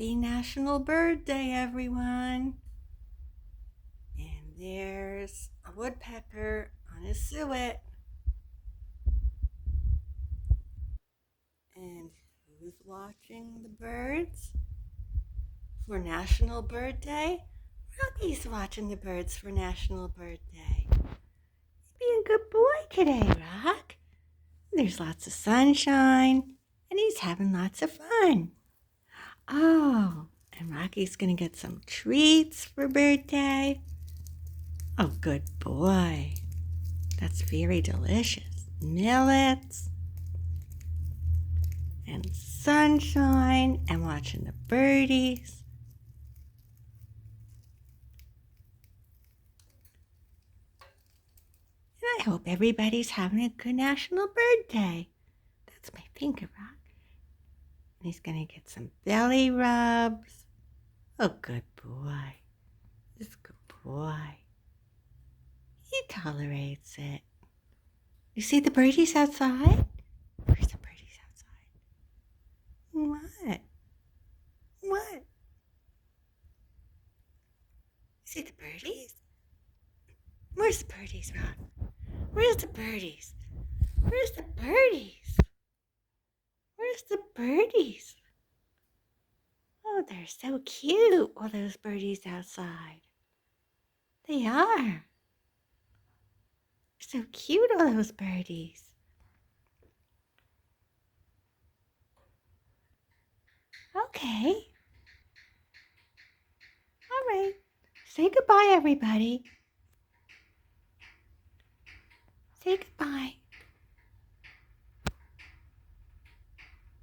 Happy National Bird Day, everyone. And there's a woodpecker on his suet. And who's watching the birds for National Bird Day? Rocky's watching the birds for National Bird Day. He's being a good boy today, Rock. There's lots of sunshine, and he's having lots of fun. Oh, and Rocky's going to get some treats for Bird Day. Oh, good boy. That's very delicious. Millets and sunshine and watching the birdies. And I hope everybody's having a good National Bird Day. That's my finger rock. And he's going to get some belly rubs. Oh, good boy. This good boy. He tolerates it. You see the birdies outside? Where's the birdies outside? What? What? See the birdies? Where's the birdies, Rock? Where's the birdies? Where's the birdies? Where's the birdies? Oh, they're so cute, all those birdies outside. They are. So cute, all those birdies. Okay. All right. Say goodbye, everybody. Say goodbye.